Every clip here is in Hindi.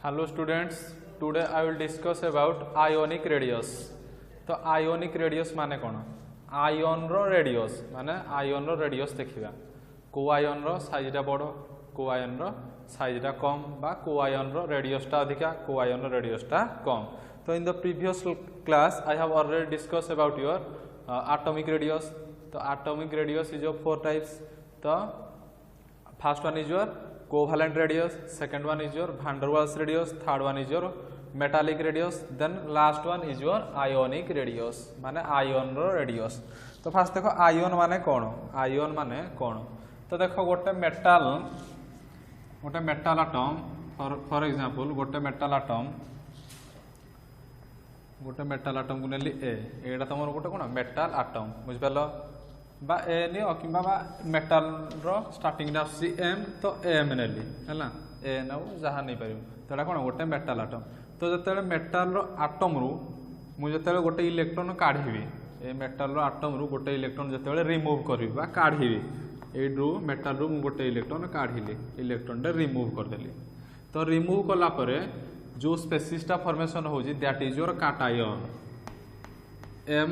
Hello students, today I will discuss about ionic radius. तो ionic radius माने कौन? आयन रो रेडियस माने आयन रो रेडियस देखिबा को आयन रो साइजटा बड़ को आयन रो साइजटा कम बा को आयन रो रेडियसटा अधिका को आयन रो रेडियसटा कम. तो in the previous class I have already discussed about your atomic radius. तो atomic radius is of 4 types. तो first one is your covalent radius, second one is your van der Waals radius, third one is your metallic radius, then last one is your ionic radius माने आयन रो रेडियस. तो फास्ट देखो आयन माने कौन? आयन माने कौन? तो देखो गोटे मेटाल आटम फॉर एग्जांपल गोटे मेटाल आटम को नेली एटा तुम गोटे कौन मेटाल आटम बुझिपाल बा ए नि किंबा बा मेटाल रो स्टार्टिंग दा सी एम तो एम नेली हैला ए नाउ जहा नै परियो तो एटा कोन गोटे मेटाल आटम. तो जते मेटाल रो आटम रु मु जते गोटे इलेक्ट्रॉन काढिबी ए मेटाल रो आटम रु गोटे इलेक्ट्रॉन जते रिमूव करबी बा काढिबी एडू मेटाल रु मु गोटे इलेक्ट्रॉन काढिली इलेक्ट्रॉन टा रिमूव कर देली. तो रिमूव कला परे जो स्पेसिस टा फॉर्मेशन होजी that is your cation M+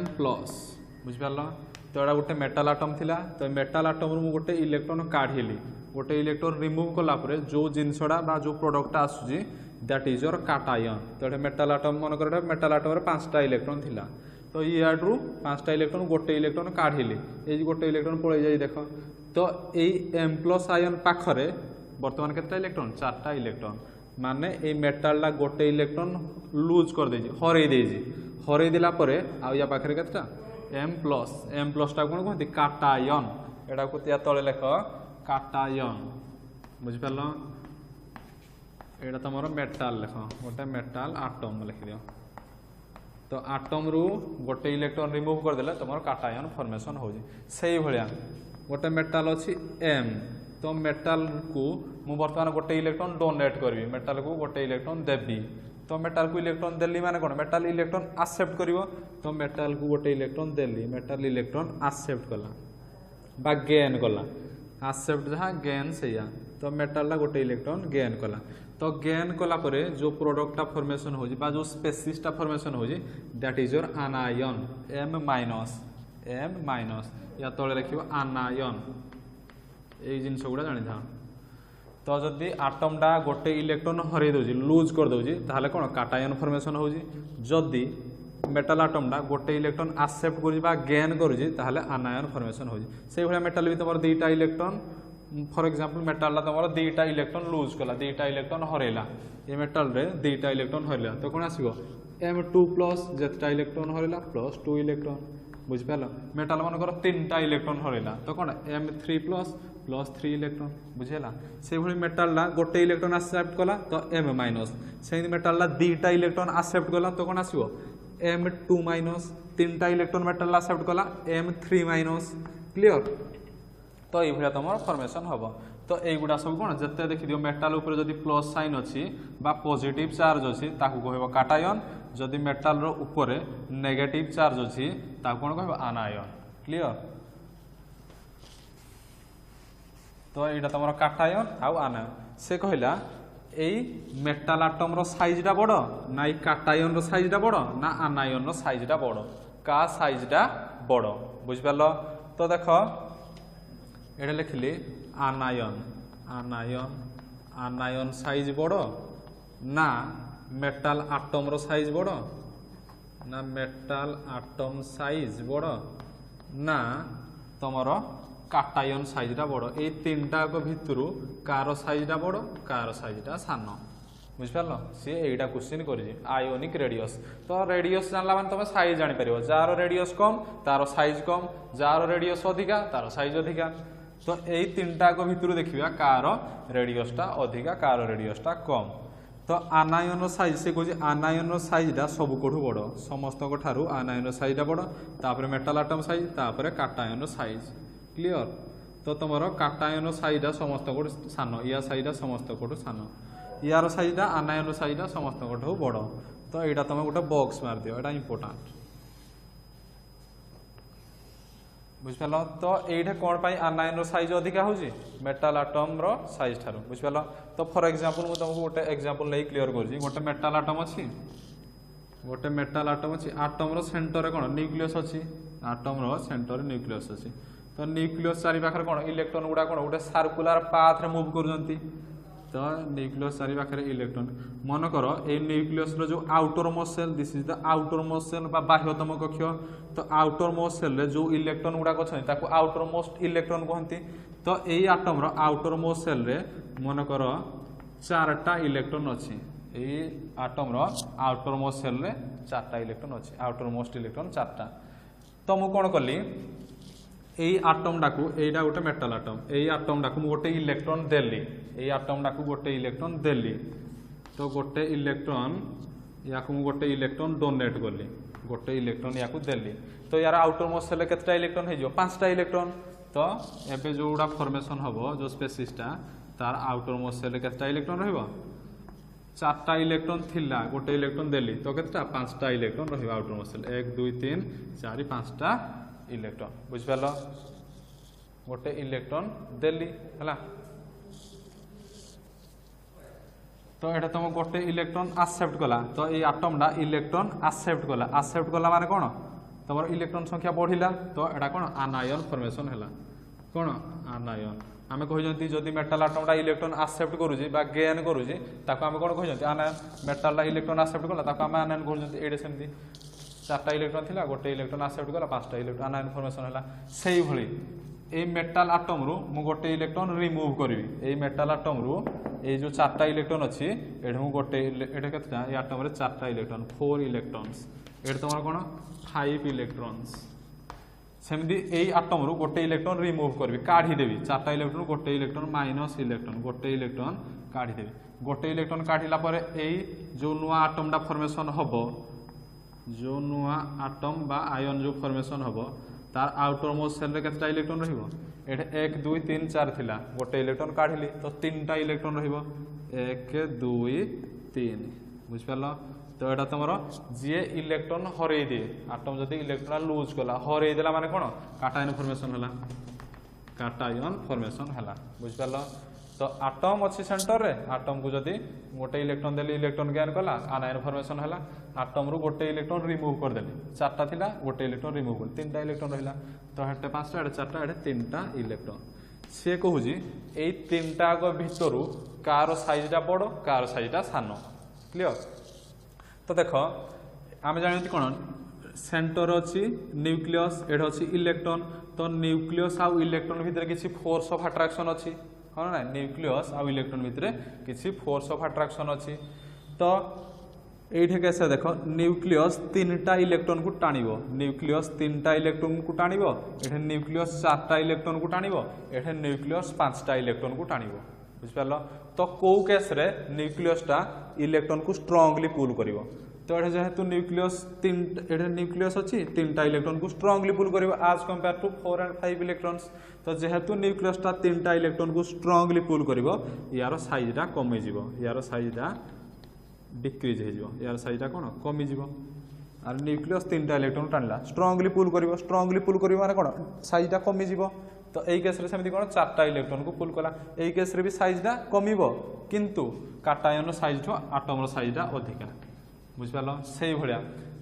बुझिपाल. तो एटा गोटे मेटाल आटम थिला तो मेटाल आटम रु गोटे इलेक्ट्रॉन काढिली गोटे इलेक्ट्रॉन रिमूव कला परे जो जिनसडा बा जो प्रोडक्ट आसुजी दैट इज योर कैटायन. तो एटा मेटाल आटम मन कर मेटाल आटम रे 5टा इलेक्ट्रॉन थिला तो याडू 5टा इलेक्ट्रॉन गोटे इलेक्ट्रॉन काढिली ए गोटे इलेक्ट्रॉन पळे जाई देखो. तो एई M+ आयन पाखरे वर्तमान केतटा इलेक्ट्रॉन 4टा इलेक्ट्रॉन माने ए मेटाल ला गोटे इलेक्ट्रॉन लूज कर देजी हरै दिला परे आ या पाखरे केतटा M+ टा कोन कहती कैटायन एटा को या तळे लेख कैटायन बुझिपाल. एटा तमरो मेटाल लेख गोटे मेटाल आटम लिख दियो. तो आटम रु गोटे इलेक्ट्रॉन रिमूव कर देले तमरो कैटायन फॉर्मेशन होजी. सेही भलिया गोटे मेटाल अछि M तो मेटाल को मु वर्तमान गोटे इलेक्ट्रॉन डोनेट करबी मेटाल को गोटे इलेक्ट्रॉन देबी. तो मेटाल को इलेक्ट्रॉन देली माने कोन मेटाल इलेक्ट्रॉन एक्सेप्ट करिवो. तो मेटाल को गोटे इलेक्ट्रॉन देली मेटाल इलेक्ट्रॉन एक्सेप्ट कला बा गेन कला एक्सेप्ट जहा गेन सेया. तो मेटाल ला गोटे इलेक्ट्रॉन गेन कला. तो गेन कला परे जो प्रोडक्ट फॉर्मेशन होजी बा जो स्पेसिस टा फॉर्मेशन होजी that is your anion M- या तळे लिखिबो आनायन ए जिंस गुडा जानि था. तो जदि आटम डा गोटे इलेक्ट्रॉन हरै दोजी लूज कर दोजी ताहले कोन कैटायन फॉर्मेशन होजी. जदि मेटाल आटम डा गोटे इलेक्ट्रॉन एक्सेप्ट करि बा गेन करूजी ताहले आनायन फॉर्मेशन होजी. सेही भलिया मेटाल भी तमर दुईटा इलेक्ट्रॉन फॉर एग्जांपल मेटाल ला तमर दुईटा इलेक्ट्रॉन लूज कला दुईटा इलेक्ट्रॉन हरैला ए मेटाल रे दुईटा इलेक्ट्रॉन हरैला तो कोन आसीबो M2+ जेतटा इलेक्ट्रॉन हरैला प्लस 2 इलेक्ट्रॉन बुझिपाल. मेटाल मन कर 3टा इलेक्ट्रॉन हरैला तो कोन M3+ प्लस 3 इलेक्ट्रॉन बुझेला. से भली मेटाल ला गोटे इलेक्ट्रॉन एक्सेप्ट कला तो M- से मेटाल ला दुईटा इलेक्ट्रॉन एक्सेप्ट कला तो कोन आसीबो M2-. 3टा इलेक्ट्रॉन मेटाल ला एक्सेप्ट कला M3-. क्लियर. तो ये भलिया तमर फॉर्मेशन हबो. तो एगुडा सब कोन जत्ते देखि दियो मेटाल ऊपर जदि प्लस साइन अछि बा पॉजिटिव चार्ज अछि ताकू कहबो कैटायन जदि मेटाल रो ऊपर नेगेटिव चार्ज अछि ताकू कोन कहबो आनायन. क्लियर. तो एटा तमरो कैटायन आ आनायन से कहला एई मेटाल आटम रो साइज डा बड़ ना ई कैटायन रो साइज डा बड़ ना आनायन रो साइज डा बड़ का साइज डा बड़ बुझिपाल. तो देखो एटा लिखली आनायन साइज बड़ ना मेटाल आटम रो साइज बड़ ना मेटाल आटम साइज बड़ ना तमरो कैटायन साइजटा बड़ ए तीनटा को भितरु कार साइजटा बड़ कार साइजटा सान बुझिपाल. सी एटा क्वेश्चन करिजे आयोनिक रेडियस. तो रेडियस जानला माने तमे साइज जानि परिबो जार रेडियस कम तार साइज कम जार रेडियस अधिका तार साइज अधिका. तो एई तीनटा को भितरु देखिबा कार रेडियसटा अधिका कार रेडियसटा कम. तो आनायन साइज से कहछि आनायन साइजटा सब कोठु बड़ समस्त को ठारू आनायन साइजटा बड़ तापर मेटाल आटम साइज तापर कैटायन साइज. क्लियर. तो तुमरो कैटायन साइजटा समस्त कोठु सान या साइजटा समस्त कोठु सान यार साइजटा आनायन साइजटा समस्त कोठु बड़. तो एटा तुम गोटे बॉक्स मार दियो एटा इंपोर्टेंट. बुझिपाल तो ये कौन पाई आनायन साइज अधिका होची मेटाल आटम रो साइज ठारो बुझिपाल तो फॉर एग्जांपल मु तुमको गोटे एग्जांपल ले क्लियर करजी गोटे मेटाल आटम अछि गोटे मेटाल आटम अछि आटम रो सेंटर रे कोन न्यूक्लियस अछि आटम रो सेंटर रे न्यूक्लियस अछि तो न्यूक्लियस चारि पाखर कोन इलेक्ट्रॉन गुडा कोन गोटे सर्कुलर पाथ रे मूव करजंती तो न्यूक्लियस चारि पाखर इलेक्ट्रॉन मन कर ए न्यूक्लियस रो जो outermost cell this is the outermost cell बा बाह्यतम कक्ष तो आउटर मोस्ट सेल रे जो इलेक्ट्रॉन गुडा अछि ताको आउटर मोस्ट इलेक्ट्रॉन कहंती तो एई आटम रो आउटर मोस्ट सेल रे मन कर चारटा इलेक्ट्रॉन अछि एई आटम रो आउटर मोस्ट सेल रे चारटा इलेक्ट्रॉन अछि आउटर मोस्ट इलेक्ट्रॉन चारटा तो मु कोन करली एई आटम डाकू एइडा गोटे मेटल आटम एई आटम डाकू मु गोटे इलेक्ट्रॉन देली एई आटम डाकू गोटे इलेक्ट्रॉन देली तो गोटे इलेक्ट्रॉन याकू मु गोटे इलेक्ट्रॉन डोनेट करली गोटे इलेक्ट्रॉन याकू देली तो यार आउटर मोस्ट सेल केतटा इलेक्ट्रॉन हे जो पांचटा इलेक्ट्रॉन तो एबे जोडा फॉर्मेशन हबो जो स्पेसिसटा तार आउटर मोस्ट सेल केतटा इलेक्ट्रॉन रहबो चारटा इलेक्ट्रॉन थिला गोटे इलेक्ट्रॉन देली तो केतटा पांचटा इलेक्ट्रॉन रहबो आउटर मोस्ट सेल 1 2 3 4 5टा इलेक्ट्रॉन बुझिपाल गोटे इलेक्ट्रॉन देली हला तो एटा तुम गोटे इलेक्ट्रॉन एक्सेप्ट कला तो ये आटम डा इलेक्ट्रॉन एक्सेप्ट कला माने कोन तमर इलेक्ट्रॉन संख्या बढ़िला तो एटा कोन आनायन फॉर्मेशन हला कोन आनायन आमे कहि जंती जदी मेटल आटम डा इलेक्ट्रॉन एक्सेप्ट करूजी बा गेन करूजी ताको आमे कोन कहि जंती आनायन मेटल डा इलेक्ट्रॉन एक्सेप्ट कला ताको आमे आनायन कहि जंती एडे सेमती चारटा इलेक्ट्रॉन थिला गोटे इलेक्ट्रॉन एक्सेप्ट कला पांचटा इलेक्ट्रॉन आनायन फॉर्मेशन हला सेही भली ए मेटल आटम रु मु गोटे इलेक्ट्रॉन रिमूव करबी ए मेटल आटम रु ए जो चारटा इलेक्ट्रॉन अछि एठे मु गोटे एठे केतटा ए आटम रे चारटा इलेक्ट्रॉन 4 इलेक्ट्रॉन्स एठे तमर कोन 5 इलेक्ट्रॉन्स सेमदी ए आटम रु गोटे इलेक्ट्रॉन रिमूव करबी काढी देबी चारटा इलेक्ट्रॉन गोटे इलेक्ट्रॉन माइनस इलेक्ट्रॉन गोटे इलेक्ट्रॉन काढी देबी गोटे इलेक्ट्रॉन काढिला परे ए जो नुवा आटम डा फॉर्मेशन हबो जो नुआ आटम बा आयन जो फॉर्मेशन हबो तार आउटर मोस्ट सेल रे केतटा इलेक्ट्रॉन रहिबो एठे 1 2 3 4 थिला गोटे इलेक्ट्रॉन काढिली तो तीनटा इलेक्ट्रॉन रहिबो 1 2 3 बुझ परलो तो एटा तमरो जे इलेक्ट्रॉन हरै दे आटम जदी इलेक्ट्रॉन लूज कला हरै देला माने कोन काटायन फॉर्मेशन हला काटायन फॉर्मेशन हला बुझ परलो तो आटम अच्छी सेंटर रे आटम को जदी गोटे इलेक्ट्रॉन देली इलेक्ट्रॉन गेन कला आनायन फॉर्मेशन हला आटम रु गोटे इलेक्ट्रॉन रिमूव कर देली चारटा थिला गोटे इलेक्ट्रॉन रिमूव कर तीनटा इलेक्ट्रॉन रहिला तो हेटे पांचटा हेटे चारटा हेटे तीनटा इलेक्ट्रॉन से कहूजी एई तीनटा को भितरु कार साइजटा बड़ कार साइजटा सानो क्लियर तो देखो आमे जानिति कोन सेंटर अछि न्यूक्लियस एड अछि इलेक्ट्रॉन तो न्यूक्लियस आ इलेक्ट्रॉन भितर किछि फोर्स ऑफ अट्रैक्शन अछि हाँ ना न्यूक्लियस आ इलेक्ट्रॉन भितर किसी फोर्स ऑफ अट्रैक्शन अच्छी तो ये कैसे देख न्यूक्लियस तीनटा इलेक्ट्रॉन को टाणिबो न्यूक्लियस तीनटा इलेक्ट्रॉन को टाणिबो एठे न्यूक्लियस चारटा इलेक्ट्रॉन को टाणिबो एठे न्यूक्लियस पांचटा इलेक्ट्रॉन को टाणिबो बुझ पारलो तो को केस रे न्यूक्लियसटा इलेक्ट्रॉन को स्ट्रांगली पुल करिवो तो एठे जेहेतु न्यूक्लियस तीन एठे न्यूक्लियस अछि तीनटा इलेक्ट्रॉन को स्ट्रांगली पुल करिवो as compare to 4 and 5 electrons तो जेहेतु न्यूक्लियसटा तीनटा इलेक्ट्रॉन को स्ट्रांगली पुल करिवो यार साइजटा कमी जिवो यार साइजटा डिक्रीज हे जिवो यार साइजटा कोन कमी जिवो आर न्यूक्लियस तीनटा इलेक्ट्रॉन टाणला स्ट्रांगली पुल करिवो माने कोन साइजटा कमी जिवो तो एई केस रे सेमति कोन चारटा इलेक्ट्रॉन को पुल कला एई केस रे भी साइजटा कमिवो किंतु काटायन साइज ठो आटम रो साइजटा अधिका बुझ पालो सेही भलिया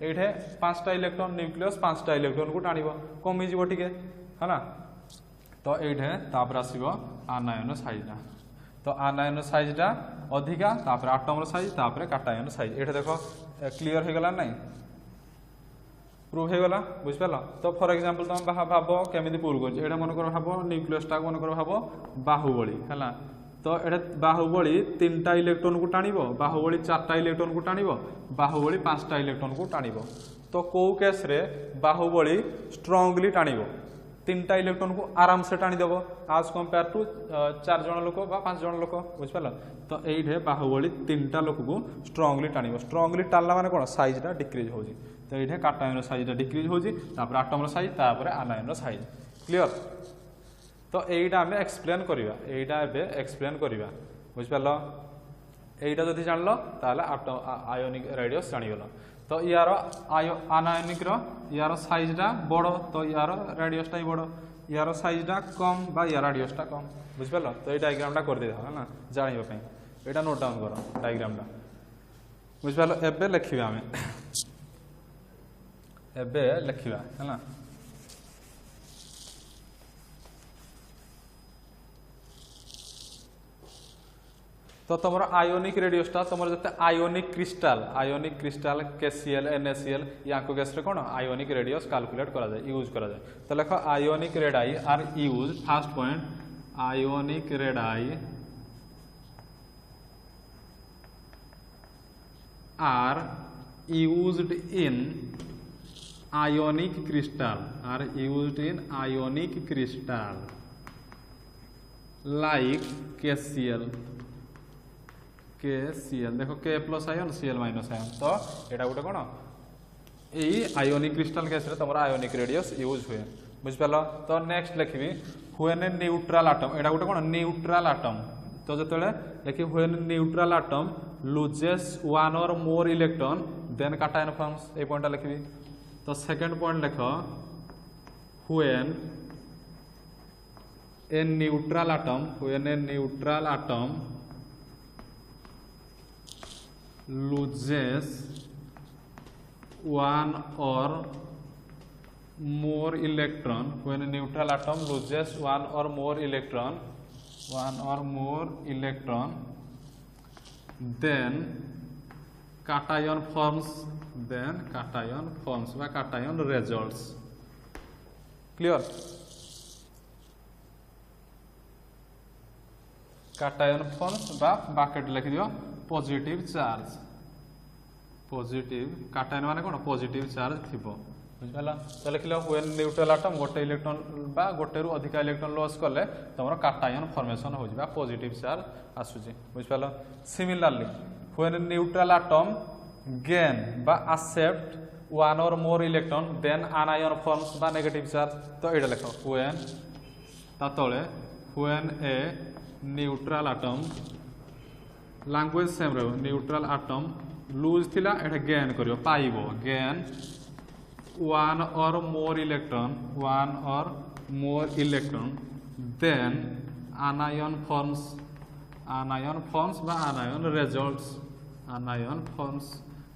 एठे पांचटा इलेक्ट्रॉन न्यूक्लियस पांचटा इलेक्ट्रॉन को टाणिबो कमी जिवो ठीके हला तो ये तापर आसो आनायन साइजटा तो आनायन साइजटा अधिका तापर आटम साइज तापर काटायन साइज ये देख क्लीयर हो गला नहीं प्रूफ हो गला बुझ पाल तो फॉर एग्जांपल तुम भाव केमी प्रूव कर मन कर भाव न्यूक्लियसटा मन कर भाव बाहुबली है तो ये बाहुबली तीनटा इलेक्ट्रॉन को टाणिबो बाहुबली चारटा इलेक्ट्रॉन को टाणिबो बाहुबली पांचटा इलेक्ट्रॉन को टाणिबो तो को केस रे बाहुबली स्ट्रांगली टाणिबो तीनटा इलेक्ट्रॉन को आराम से टाणी देव आज कंपेयर टू 4 जन लोक बा 5 जन लोक बुझिपाल तो ये बाहुबली तीनटा लोक को स्ट्रांगली टाणिबो स्ट्रांगली टाणला माने कोन साइजटा डिक्रीज होजी तो ये काटायन साइजटा डिक्रीज होजी तापर आटम साइज तापर आनायन साइज क्लियर तो यहीटा आम एक्सप्लेन करवा यहीटा एक्सप्लेन करवा बुझिपाल यहीटा जदि जान ताले आयोनिक रेडियस जानीगल तो यार आनायनिक यार साइजटा बड़ तो यार रेडियसटा बड़ यार साइजटा कम बा यार रेडियसटा कम बुझिपाल तो ये डायग्रामटा कर दे है जाना यहाँ नोट डाउन कर डायग्रामटा बुझिपाल एबे लिखा आम एबे लिखा है तो तुम आयोनिक रेडियसटा तुम जो आयोनिक क्रिस्टाल KCl NaCl या केस कौन आयोनिक रेडियस कैलकुलेट करा यूज करा तो लिख ionic radii are use first point ionic radii are used in ionic crystal like KCl देखो K plus ion Cl minus ion तो यहाँ गोटे कौन यही आयोनिक क्रिस्टल केस तुम आयोनिक रेडियस यूज हुए बुझिपाल तो नेक्स्ट लिखी व्हेन ए न्यूट्रल आटम यहाँ गोटे कौन न्यूट्रल आटम तो जो लिखी when neutral atom loses one or more electron then cation forms ये पॉइंट लिखी तो सेकंड पॉइंट लिख when a neutral atom loses one or more electron when a neutral atom loses one or more electron then cation forms by cation results clear cation forms by bucket लिख दियो पॉजिटिव चार्ज काटायन माने कौन पॉजिटिव चार्ज थी बुझिपाल तो लिख व्हेन न्यूट्रल आटम गोटे इलेक्ट्रॉन बा गोटे रु अधिक इलेक्ट्रॉन लॉस कले तुम काटायन फॉर्मेशन हो पॉजिटिव चार्ज आसुची बुझिपाल similarly when neutral atom gain बा accept one or more electron then anion forms बा नेगेटिव चार्ज तो ये लिख व्हेन तले when a neutral atom language same रहो न्यूट्रल आटम लूज थिला एटा गेन करियो पाइबो gain one or more electron then anion forms बा आनायन रिजल्ट्स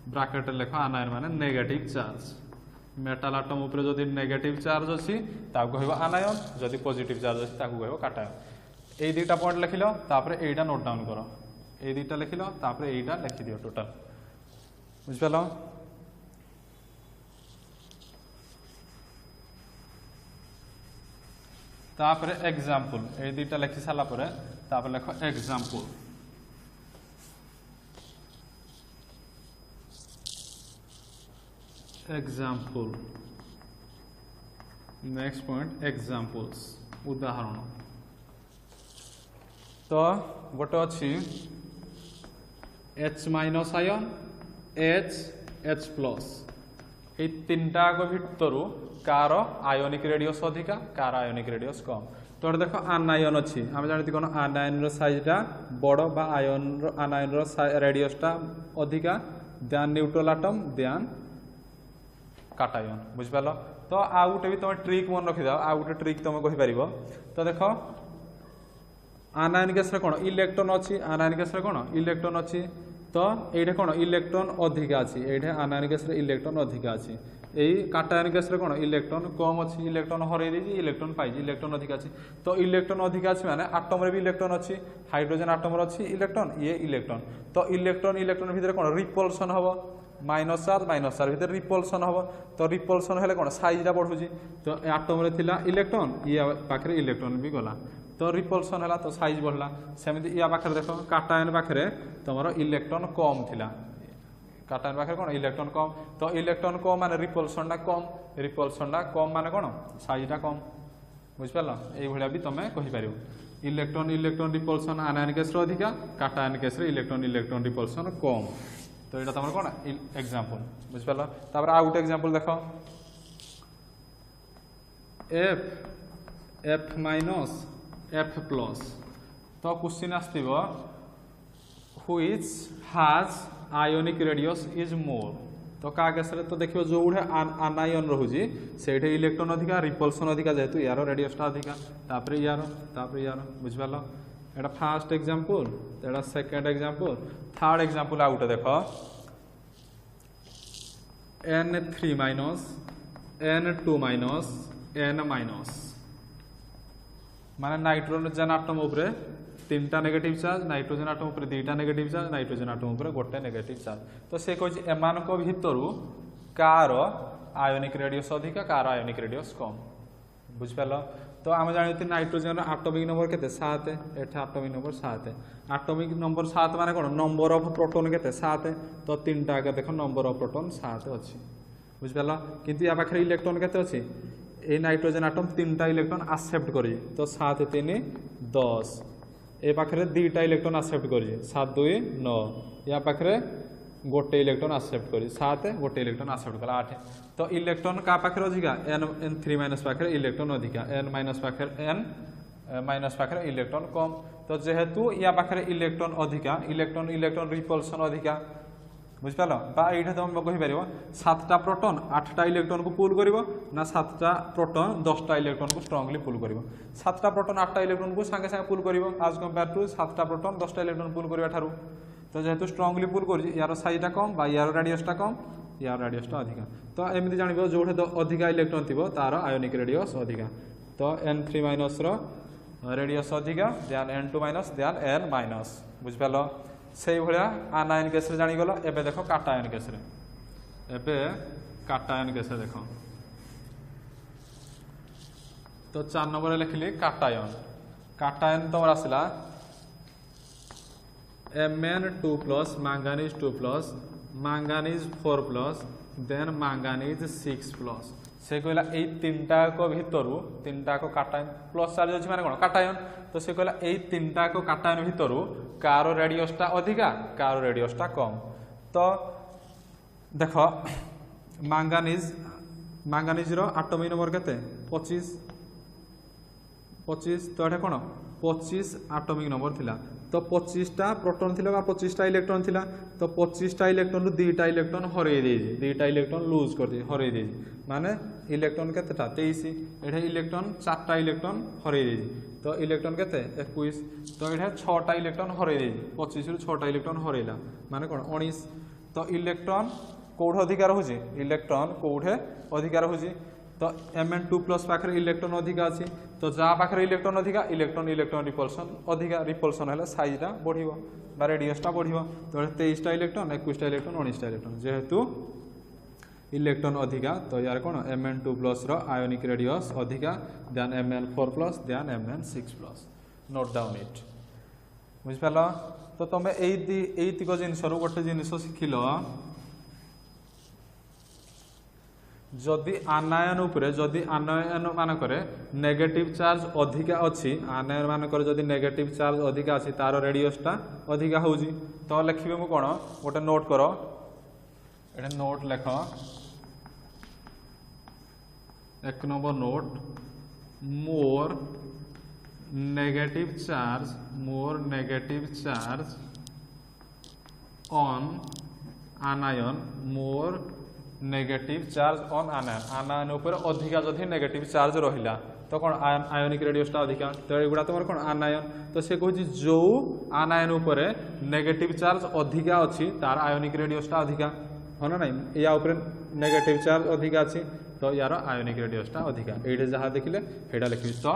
ब्रैकेट लिख आनायन माने नेगेटिव चार्ज मेटाल आटम ऊपर जदि नेगेटिव चार्ज अछि ताको कहबो आनायन जदि पॉजिटिव चार्ज अछि ताको कहबो काटायन ए दुटा पॉइंट लिखिलो तापर एटा नोट डाउन करो ये दुटा लिखिल तापर यहीटा लिखि दियो टोटल बुझिपाल तापर एग्जांपल ये दुटा लिखि सारा पर तापर लिख एग्जांपल नेक्स्ट पॉइंट एग्जांपल्स उदाहरण तो गोटे अच्छी H minus ion H plus ये तीन टाक भितर कार आयोनिक रेडियस अधिका कार आयोनिक रेडियस कम तो देख आनायन अच्छी आम जानते कौन आनायन साइजटा बड़ बा आनायन रेडियसटा अधिका दैन न्यूट्रल आटम दैन काटायन बुझिपाल तो आउ गोटे भी तुम ट्रिक मन रखी आउ गोटे ट्रिक तुम कहीपर तो देख आनायन केस कौन इलेक्ट्रॉन अच्छी आनायन केस कौन इलेक्ट्रॉन अच्छी तो ये कौन इलेक्ट्रॉन अधिका अच्छी ये आनायन केस इलेक्ट्रॉन अधिका अच्छी यही काटायन केस कौन इलेक्ट्रॉन कम अच्छी इलेक्ट्रॉन हरई देती इलेक्ट्रॉन पाई इलेक्ट्रॉन अधिका अच्छी तो इलेक्ट्रॉन अधिका अच्छी माने आटम रे भी इलेक्ट्रॉन अच्छी हाइड्रोजन आटम अच्छी इलेक्ट्रॉन ये इलेक्ट्रॉन तो इलेक्ट्रॉन भितर कौन रिपल्सन हम माइनस चार्ज भितर रिपल्सन हम तो रिपल्सन हेले कौन साइजटा बढ़ुची तो आटम रे थिला इलेक्ट्रॉन ये पाखे इलेक्ट्रॉन भी गला तो रिपल्सन है तो साइज बढ़ला सेमती या पाखे देख काटायन पाखे तुम इलेक्ट्रॉन कम थिला काटायन पाखे कौन इलेक्ट्रॉन कम तो इलेक्ट्रॉन कम माने रिपल्सन कम माने कौन साइजटा कम बुझिपाल ये भी तुम कहीपर इलेक्ट्रॉन रिपल्सन आनायन केस अधिका काटायन केस इलेक्ट्रॉन रिपल्सन कम तो ये तुम कौन एग्जांपल बुझिपाल तापर आ गोटे एग्जांपल देख एफ माइनस F प्लस तो question which has ionic radius is more तो का केस रे तो देखियो जो उठे आनायन रहुजी सेठे इलेक्ट्रॉन अधिका रिपल्सन अधिका जेतु यार रेडियसटा अधिका तापरे यार बुझिपालो एटा फर्स्ट एग्जांपल एटा second example third example out देखो n3 minus n2 minus n minus माने नाइट्रोजन आटम उपरे 3टा नेगेटिव चार्ज नाइट्रोजन आटम उपरे 2टा नेगेटिव चार्ज नाइट्रोजन आटम उपरे 1टा नेगेटिव चार्ज तो से कहछि एमानको भितरु कार आयोनिक रेडियस अधिका कार आयोनिक रेडियस कम बुझ पालो तो आम जानी नाइट्रोजन आटमिक नंबर केते 7 एठा आटमिक नंबर 7 आटमिक नंबर 7 माने कोन नंबर ऑफ प्रोटॉन केते 7 तो 3टा के देखो नंबर ऑफ प्रोटॉन 7 अछि बुझ पालो किंतु या पाखरे इलेक्ट्रॉन केते अछि A nitrogen atom 3टा electron accept करी तो 7 3 10 ए पाखरे 2टा इलेक्ट्रॉन एक्सेप्ट करी 7 2 9 या पाखरे गोटे इलेक्ट्रॉन एक्सेप्ट करी 7 गोटे इलेक्ट्रॉन एक्सेप्ट कला 8 तो इलेक्ट्रॉन का पाखरे अधिका n3 माइनस पाखरे इलेक्ट्रॉन अधिका n माइनस पाखरे n माइनस पाखरे इलेक्ट्रॉन कम तो जेहेतु या पाखरे इलेक्ट्रॉन अधिका इलेक्ट्रॉन रिपल्सन अधिका बुझ पालो बा एठा तुम कहि परिबो 7टा प्रोटॉन 8टा इलेक्ट्रॉन को पुल करिवो ना 7टा प्रोटॉन 10टा इलेक्ट्रॉन को स्ट्रांगली पुल करिवो 7टा प्रोटॉन 8टा इलेक्ट्रॉन को संगे संगे पुल करिवो आज कंपेयर टू 7टा प्रोटॉन 10टा इलेक्ट्रॉन पुल करिवा थारु तो जेहेतु स्ट्रांगली पुल करछि यार साइजटा कम बा यार रेडियसटा कम यार रेडियसटा अधिका तो एमिति जानिबो जोठे अधिका इलेक्ट्रॉन थिबो तार आयोनिक रेडियस अधिका तो n3 माइनस रो रेडियस अधिका then n2 minus then n minus बुझ पालो सेही भलिया आनायन केस रे जानि गलो एबे देखो काटायन केस रे एबे काटायन केस रे देखो तो 4 नंबर लिखली काटायन तो आसला Mn2 plus manganese 2 plus manganese 4 plus then manganese 6 plus से कहला ए तीनटा को भितरु तीनटा को काटायन प्लस चार्ज अछि माने कोन काटायन तो से कहला ए तीनटा को काटायन भितरु कार रेडियसटा अधिका कार रेडियसटा कम तो देखो manganese रो एटॉमिक नंबर केते 25 तो एटा कोन 25 एटॉमिक नंबर थिला तो 25टा प्रोटॉन थिला बा 25टा इलेक्ट्रॉन थिला तो 25टा इलेक्ट्रॉन रु 2टा इलेक्ट्रॉन हरै देजी 2टा इलेक्ट्रॉन लूज कर दे हरै देजी माने इलेक्ट्रॉन केतेटा 23 एठे इलेक्ट्रॉन 4टा इलेक्ट्रॉन हरै देजी तो इलेक्ट्रॉन केते 21 तो एठे 6टा इलेक्ट्रॉन हरै देजी 25 रु 6टा इलेक्ट्रॉन हरैला माने कोन 19 तो इलेक्ट्रॉन कोठे अधिकार होजी इलेक्ट्रॉन कोठे अधिकार होजी तो Mn2 प्लस पाखरे इलेक्ट्रॉन अधिका अछि तो जा पाखरे इलेक्ट्रॉन अधिका इलेक्ट्रॉन रिपल्सन अधिका रिपल्सन हैला साइजटा बढ़िबो बा रेडियसटा बढ़िबो तो 23टा इलेक्ट्रॉन 21टा इलेक्ट्रॉन 19टा इलेक्ट्रॉन जेहेतु इलेक्ट्रॉन अधिका तो यार कोन Mn2 प्लस रो आयोनिक रेडियस अधिका than Mn4 plus than Mn6 plus note down it बुझ पालो तो तमे एई को जिंस रो गोटे जिंस सिखिलो जदि आनायन उपरे जदि आनायन मानकरे नेगेटिव चार्ज अधिका अछि आनायन मानकरे जदि नेगेटिव चार्ज अधिका अछि तार रेडियसटा अधिका होउजी तो लिखिबे मु कोन गोटे नोट करो एटा नोट लेखो एक नंबर note more negative charge on anion more negative charge on anion ऊपर अधिका जदि नेगेटिव चार्ज रहिला तो कोन आयोनिक रेडियसटा अधिका तो एगुडा तमर कोन आनायन तो से कहछि जो आनायन ऊपर नेगेटिव चार्ज अधिका अछि तार आयोनिक रेडियसटा अधिका होना नाही या ऊपर नेगेटिव चार्ज अधिका अछि तो यार आयोनिक रेडियसटा अधिका एडे जहा देखिले हेडा लिखि तो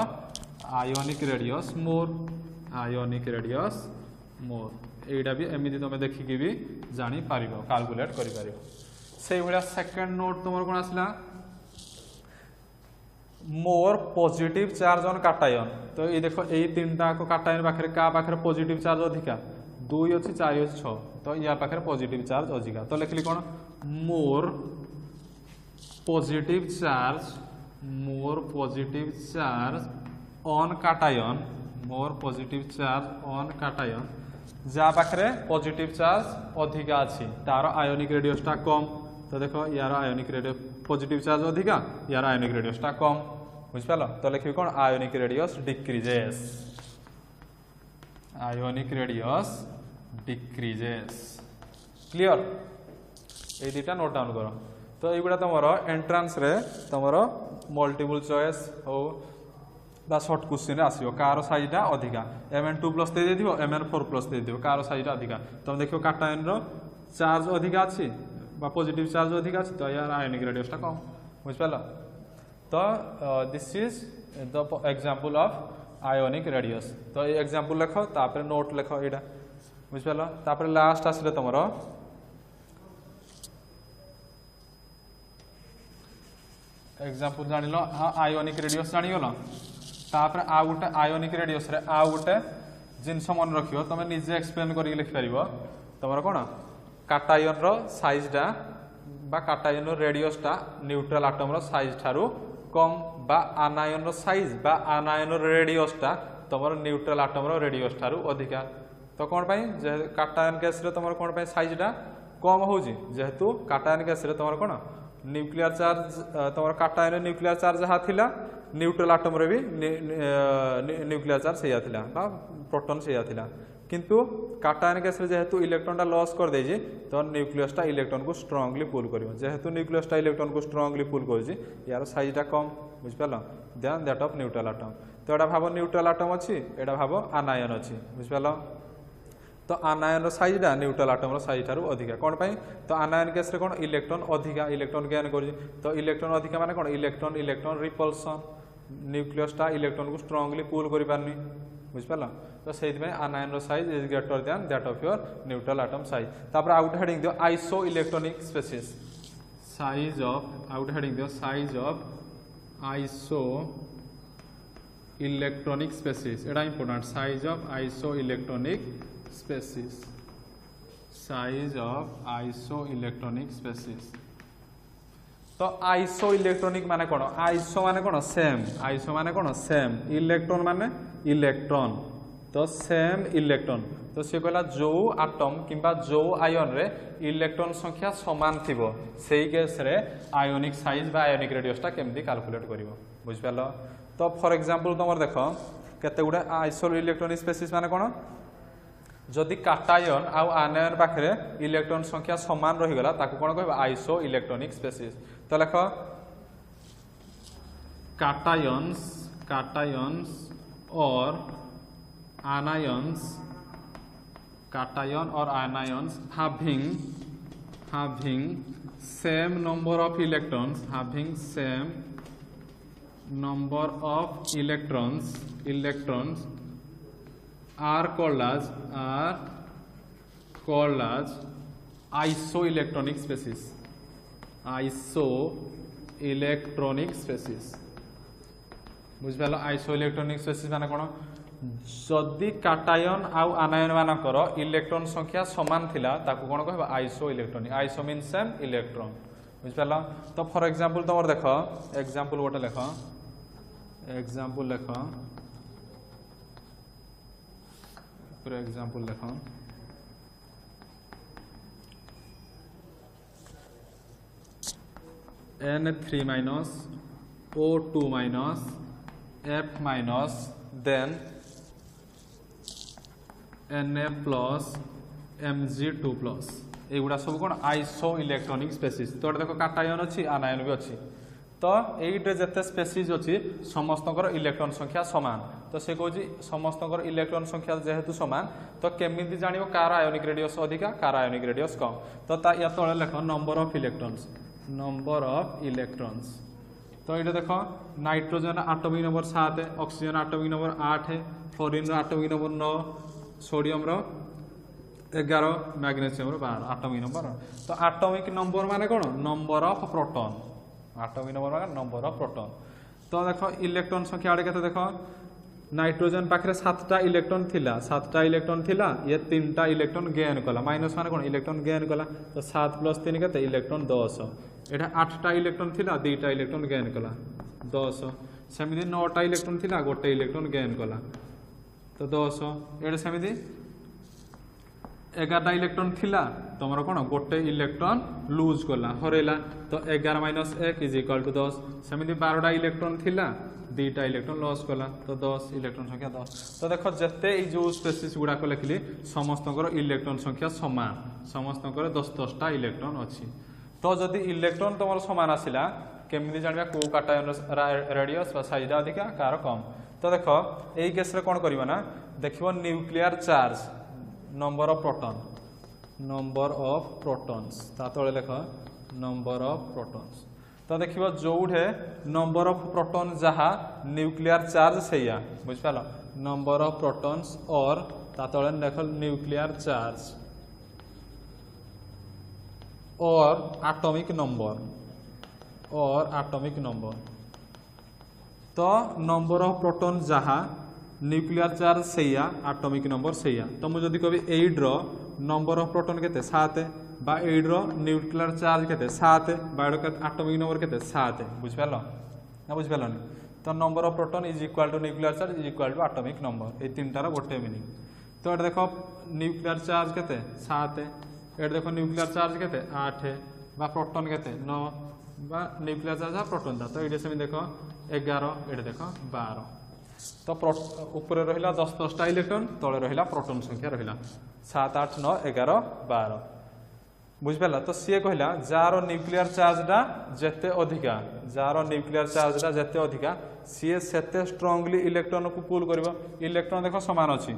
आयोनिक रेडियस मोर एडा भी एमिति तमे देखि कि भी जानि पारिबो कैलकुलेट करि पारिबो से भलिया सेकंड नोट तुमर कोन आसला मोर पॉजिटिव चार्ज ऑन काटायन तो ये देखो ए तीनटा को काटायन पाखरे का पाखरे पॉजिटिव चार्ज अधिका 2 अछि 4 अछि 6 तो या पाखरे पॉजिटिव चार्ज अधिका तो लिखली कोन मोर पॉजिटिव चार्ज ऑन काटायन जा पाखरे पॉजिटिव चार्ज अधिका अछि तार आयोनिक रेडियसटा कम तो देखो यार आयोनिक रेडियस पॉजिटिव चार्ज अधिका यार आयोनिक रेडियसटा कम बुझ पालो तो लिखि कोन आयोनिक रेडियस डिक्रीजेस क्लियर ये दुटा नोट डाउन कर तो युवा तुम एंट्रांस रे तुम मल्टीपल चॉइस हो सर्ट क्वेश्चन आसो कार साइजटा अधिका Mn2+ दे दियो Mn4+ दे दियो कार साइजटा अधिका तुम देखो काटायन रो चार्ज अधिका अच्छी पॉजिटिव चार्ज अधिका अच्छी तो यार आयोनिक रेडियसटा कम बुझिपाल तो this is the example of ionic radius तो ये एग्जांपल लिख तापर नोट लिख एटा बुझिपाल तापर लास्ट आसले तुमरो एग्जांपल जानिलो आयोनिक रेडियस जानिगलो तापर आ गोटे आयोनिक रेडियस रे आ गोटे जिनस मन रखियो तुम निजे एक्सप्लेन करी लिख परिबो तुमरो कोन काटायन रो साइजटा बा काटायन रो रेडियसटा न्यूट्रल एटम रो साइज थारु कम बा आनायन रो साइज बा आनायन रो रेडियसटा तुमरो न्यूट्रल एटम रो रेडियस थारु अधिका तो कोन पई जे काटायन केस रे तुमरो कोन पई साइजटा कम होजी जेहेतु काटायन केस रे तुमरो कोन न्यूक्लियर चार्ज तुमरो काटायन न्यूक्लियर चार्ज जहा थिला न्यूट्रल एटम रे भी न्यूक्लियर चार्ज सेया थिला बा प्रोटॉन सेया थिला किंतु काटायन केस रे जेहेतु इलेक्ट्रॉनटा लॉस कर देजी तो न्यूक्लियसटा इलेक्ट्रॉन को स्ट्रांगली पुल करिवो जेहेतु न्यूक्लियसटा इलेक्ट्रॉन को स्ट्रांगली पुल करजी यार साइजटा कम बुझ पालो then that of neutral atom तो एटा भाबो न्यूट्रल एटम अछि एटा भाबो आनायन अछि बुझ पालो तो आनायन साइजटा न्यूट्रल एटम साइज ठारू अधिका कौन पाई तो आनायन केस रे कौन इलेक्ट्रॉन अधिका इलेक्ट्रॉन गेन कर तो इलेक्ट्रॉन अधिका माने कौन इलेक्ट्रॉन इलेक्ट्रॉन रिपल्सन न्यूक्लियसटा इलेक्ट्रॉन को स्ट्रांगली पुल करि पारनी बुझ पाला तो सेति में anion size is greater than that of your neutral atom size तापर आउट हेडिंग दियो isoelectronic species size of out heading दियो size of isoelectronic species एटा important size of isoelectronic species size of isoelectronic species तो आइसोइलेक्ट्रॉनिक माने कोन आइसो माने कोन सेम आइसो माने कोन सेम इलेक्ट्रॉन माने इलेक्ट्रॉन तो सेम इलेक्ट्रॉन तो से कहला जो एटम किंबा जो आयन रे इलेक्ट्रॉन संख्या समान थिबो सेही केस रे आयोनिक साइज बा आयोनिक रेडियसटा केमदी कैलकुलेट करिवो बुझ पालो तो फॉर एग्जांपल तुमर देखो केते गुडा आइसोइलेक्ट्रॉनिक स्पेसिस माने कोन जदि काटायन आउ आनायन पाखरे इलेक्ट्रॉन संख्या समान रही गला ताकू कोन कहबा आइसो इलेक्ट्रॉनिक स्पेसिस तो लेखो काटायंस और आनायंस having same number of electrons are called as isoelectronic species बुझ पालो आइसोइलेक्ट्रॉनिक स्पेसिस माने कोन जदि काटायन आउ आनायन मानकर इलेक्ट्रॉन संख्या समान थिला ताकू कोन कहबा isoelectronic iso mean same electron बुझ पालो तो फॉर एग्जांपल तमर देखो एग्जांपल गोटे लेखो एग्जांपल लेखो पूरा एग्जांपल देखो Na3 minus O2 minus F minus then Na plus Mg2 plus एगुड़ा सब कौन आइसो इलेक्ट्रॉनिक स्पेसिस तो देखो काटायन अच्छी आनायन भी अच्छी तो ये जिते स्पेसीज अच्छी समस्त इलेक्ट्रॉन संख्या सामान तो से कौन समस्त इलेक्ट्रॉन संख्या जेहेतु सामान तो केमी जान कार आयोनिक रेडियस अधिका कार आयोनिक रेडियस कम तो या तले लिख नंबर ऑफ इलेक्ट्रॉन्स तो ये देख nitrogen atomic number 7 oxygen atomic number 8 fluorine atomic number 9 sodium 11 magnesium 12 atomic number तो एटॉमिक नंबर माने कौन number of proton atomic number माने नंबर ऑफ प्रोटॉन तो देख इलेक्ट्रॉन संख्या आड़े केते देख नाइट्रोजन पाखरे 7टा इलेक्ट्रॉन थिला ये 3टा इलेक्ट्रॉन गेन कला माइनस माने कौन इलेक्ट्रॉन गेन कला तो 7 + 3 केते इलेक्ट्रॉन 10 एटा 8टा इलेक्ट्रॉन थिला 2टा इलेक्ट्रॉन गेन कला 10 सेमिति 9टा इलेक्ट्रॉन थिला 1टा इलेक्ट्रॉन गेन कला तो 10 एटा सेमिति 11टा इलेक्ट्रॉन थिला तुम कौन गोटे इलेक्ट्रॉन लूज कला हरैला तो 11 माइनस 1 इज इक्वल टू 10 सेमती 12टा इलेक्ट्रॉन थिला 2टा इलेक्ट्रॉन लॉस कला तो 10 इलेक्ट्रॉन संख्या 10 तो देख जिते जो स्पेसीस गुड़ाक लिखिली समस्त इलेक्ट्रॉन संख्या सामान समस्त 10-10टा इलेक्ट्रॉन अच्छी तो जदि इलेक्ट्रॉन तुम सामान आसला केमी जाना कौ काटायन रेडियस साइजटा अधिका कार कम तो देख यही केस कौन करना देख nuclear charge number of protons ता तले लेख नंबर ऑफ प्रोटॉन्स तो देखिए जोठे नंबर ऑफ प्रोटॉन जहाँ न्यूक्लियर चार्ज सैया बुझिपाल नंबर ऑफ प्रोटॉन्स और ता तले देख न्यूक्लियर चार्ज और एटॉमिक नंबर तो नंबर ऑफ प्रोटॉन जहाँ न्यूक्लियर चार्ज सैया एटॉमिक नंबर सैया तो मुझे जदि कभी 8 रो नंबर ऑफ प्रोटॉन केते 7 बा 8 रो न्यूक्लियर चार्ज केते 7 बा एटॉमिक नंबर केते 7 बुझिपाल ना बुझिपालनी तो number of proton is equal to nuclear charge is equal to atomic number ये तीनटार गोटे मीनिंग तो ये देख न्यूक्लियर चार्ज केते 7 ये देख न्यूक्लियर चार्ज केते 8 बा प्रोटॉन केते 9 बा न्यूक्लियर चार्ज प्रोटॉन था तो ये सेम देख 11 ये देख 12 तो ऊपर रहा 10-10टा इलेक्ट्रॉन तले रहा प्रोटॉन संख्या रहा 7 8 9 11 12 बुझिपाला तो सी कहला जार न्यूक्लियर चार्जटा जेते अधिका जार न्यूक्लियर चार्जटा जेते अधिका सी सेते स्ट्रांगली इलेक्ट्रॉन को पुल करिवो इलेक्ट्रॉन देखो समान अछि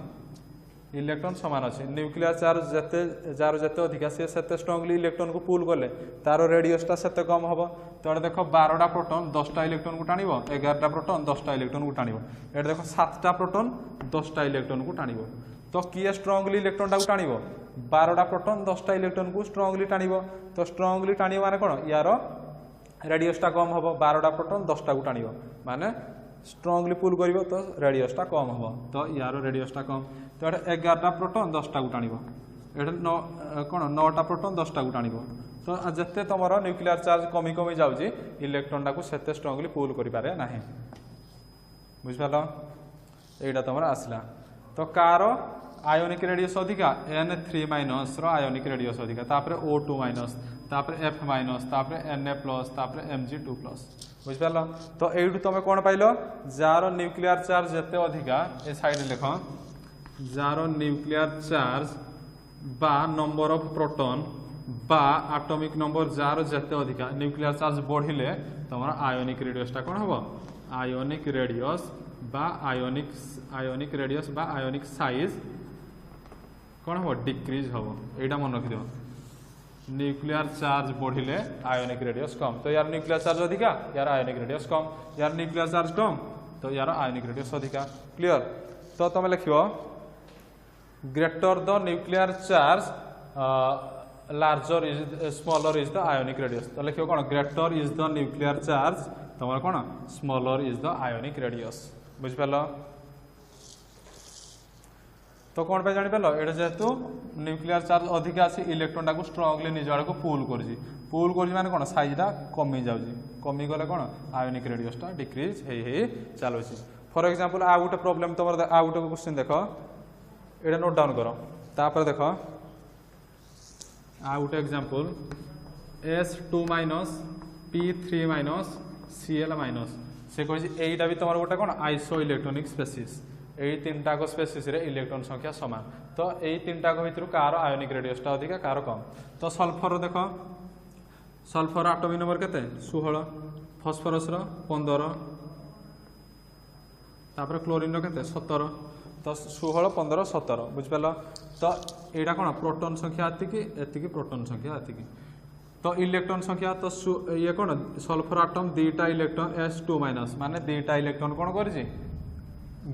इलेक्ट्रॉन समान अच्छी न्यूक्लियर चार्ज जेते जार जेते अधिका सी सेते स्ट्रांगली इलेक्ट्रॉन को पुल कले तार रेडियसटा सेते कम हम तो ये देख 12टा प्रोटॉन 10टा इलेक्ट्रॉन को टाणिबो 11टा प्रोटॉन 10टा इलेक्ट्रॉन को टाणिबो ये देख 7टा प्रोटॉन 10टा इलेक्ट्रॉन को टाणिबो तो किए स्ट्रांगली इलेक्ट्रॉनटा को टाणिबो 12टा प्रोटॉन 10टा इलेक्ट्रॉन को स्ट्रांगली टाणिबो तो स्ट्रांगली टाणिबो माने कोन यार रेडियसटा कम हम 12टा प्रोटॉन 10टा को टाणिबो माने स्ट्रांगली पुल करिवो तो रेडियसटा कम हम तो यार रेडियसटा कम तो ये 11टा प्रोटॉन 10टा को टाणिबो ये कौन 9टा प्रोटॉन 10टा को टाणिबो तो जिते तुम न्यूक्लियर चार्ज कमी कमी जाऊँगी इलेक्ट्रॉनटा को सेते स्ट्रांगली पुल करें ना बुझिपाल यहाँ तुम आसला तो कार आयोनिक रेडियस अधिका N3 माइनस आयोनिक रेडियस अधिका तापर O2 माइनस तापर F माइनस तापर Na प्लस तापर Mg2 प्लस बुझिपाल तो यू तुम कौन पाइल जार न्यूक्लियर चार्ज जिते अधिका ए साइड लिख जार न्यूक्लियर चार्ज बा नंबर ऑफ प्रोटॉन बा एटॉमिक नंबर जार जेते अधिका न्यूक्लियर चार्ज बढ़िले तुम आयोनिक रेडियसटा कौन हम आयोनिक रेडियस बा आयोनिक रेडियस बा आयोनिक साइज कौन हम डिक्रीज हम यहाँ मन रखिद न्यूक्लियर चार्ज बढ़िले आयोनिक रेडियस कम तो यार न्यूक्लियर चार्ज अधिका यार आयोनिक रेडियस कम यार न्यूक्लियर चार्ज कम तो यार आयोनिक रेडियस अधिका क्लियर तो तुम लिख greater the nuclear charge larger is smaller is the ionic radius तो लिखो कौन greater is the nuclear charge तुम कौन smaller is the ionic radius बुझिपाल तो कौन पे जानी पाल ये जेहेतु न्यूक्लियर चार्ज अधिक आसी इलेक्ट्रॉनटा को स्ट्रांगली निज आड़ को पुल कर माने कौन साइजटा कमी जाऊँगी कमी गले कौन आयोनिक रेडियसटा डिक्रीज हो चलुँ फॉर एग्जांपल आ गोटे प्रॉब्लम तुम आ गोटे क्वेश्चन देख ये नोट डाउन कर तापर देख आ गोटे example S2 minus P3 minus Cl minus से कही यहीटा भी तुम गोटे कौन आइसो इलेक्ट्रोनिक स्पेसीस यही तीनटाक स्पेसीस रे इलेक्ट्रॉन संख्या समान तो यही तीनटाक भितर कार आयोनिक रेडियसटा अधिका कार कम तो सल्फर देख सल्फर एटॉमिक नंबर केते 16 फॉस्फरस 15 तापर क्लोरीन केते 17 तो 16 15 17 बुझिपाल तो यहाँ कौन प्रोटॉन संख्या एतिकी प्रोटॉन संख्या एतिकी तो इलेक्ट्रॉन संख्या तो ये कौन सल्फर आटम 2टा इलेक्ट्रॉन S2 माइनस माने 2टा इलेक्ट्रॉन कौन कर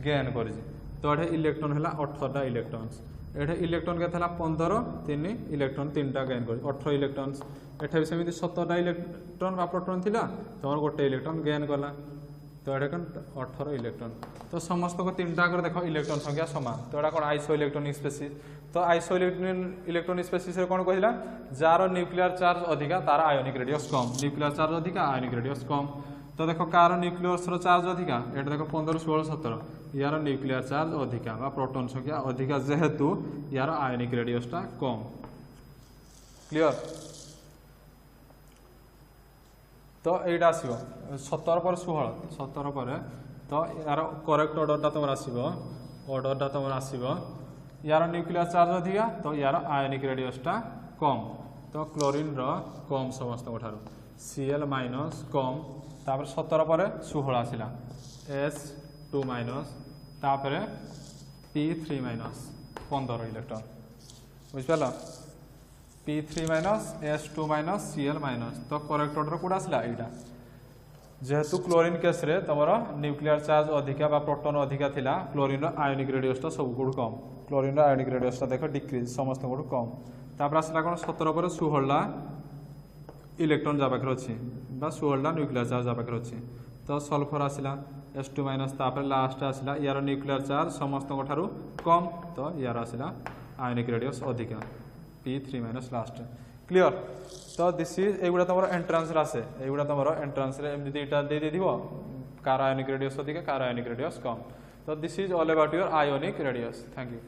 गेन कर तो ये इलेक्ट्रॉन है 18टा इलेक्ट्रॉन्स ये इलेक्ट्रॉन के 15 3 इलेक्ट्रॉन 3टा गेन कर 18 इलेक्ट्रॉन्स एठे सेमती 17टा इलेक्ट्रॉन बा प्रोटॉन थिला तुम गोटे इलेक्ट्रॉन गेन कला तो ये कौन 18 इलेक्ट्रॉन तो समस्त को 3टा देख इलेक्ट्रॉन संख्या समान तो यहाँ कौन आइसो इलेक्ट्रोनिक स्पेसीस तो आइसो इलेक्ट्रोनिक स्पेसीस कौन कहला जार न्यूक्लियर चार्ज अधिका तार आयोनिक रेडियस कम न्यूक्लियर चार्ज अधिका आयोनिक रेडियस कम तो देख कार न्यूक्लियस चार्ज अधिका ये देख 15 16 17 यार न्यूक्लियर चार्ज अधिका बा प्रोटॉन संख्या अधिका जेहेतु यार आयनिक रेडियसटा कम क्लियर तो एटा आसीबो 17 पर 16 17 पर तो यार करेक्ट ऑर्डरटा तुम आसीबो ऑर्डरटा तुम आसीबो यार न्यूक्लियर चार्ज अधिका तो यार आयनिक रेडियसटा कम तो क्लोरीन रो कम समस्त ठारो Cl माइनस कम तापर 17 पर 16 आसिला S2 माइनस तापर P3 माइनस 15 इलेक्ट्रॉन बुझ पाला P3 minus S2 minus Cl minus तो करेक्ट ऑर्डर कोड आसिला एटा जेहेतु क्लोरीन केस रे तमरा न्यूक्लियर चार्ज अधिका बा प्रोटॉन अधिका थिला क्लोरीन रो आयनिक रेडियसटा सब गुड कम क्लोरीन रो आयनिक रेडियसटा देखो डिक्रीज समस्त गुड कम तापर आसिला कोन 17 पर 16 इलेक्ट्रॉन जा पाखर अछि बा 16 न्यूक्लियर चार्ज जा पाखर अछि तो सल्फर आसिला S2 माइनस तापर लास्ट आसिला यार न्यूक्लियर चार्ज समस्त ठारू कम तो यार आसिला आयनिक रेडियस अधिका P3 माइनस लास्ट क्लियर तो दिस इज एगुडा तमरो एंट्रेंस रे आसे एगुडा तमरो एंट्रेंस रे एमि देटा दे दिबो कार आयनिक रेडियस अधिका कार आयनिक रेडियस कम तो this is all about your ionic radius thank you.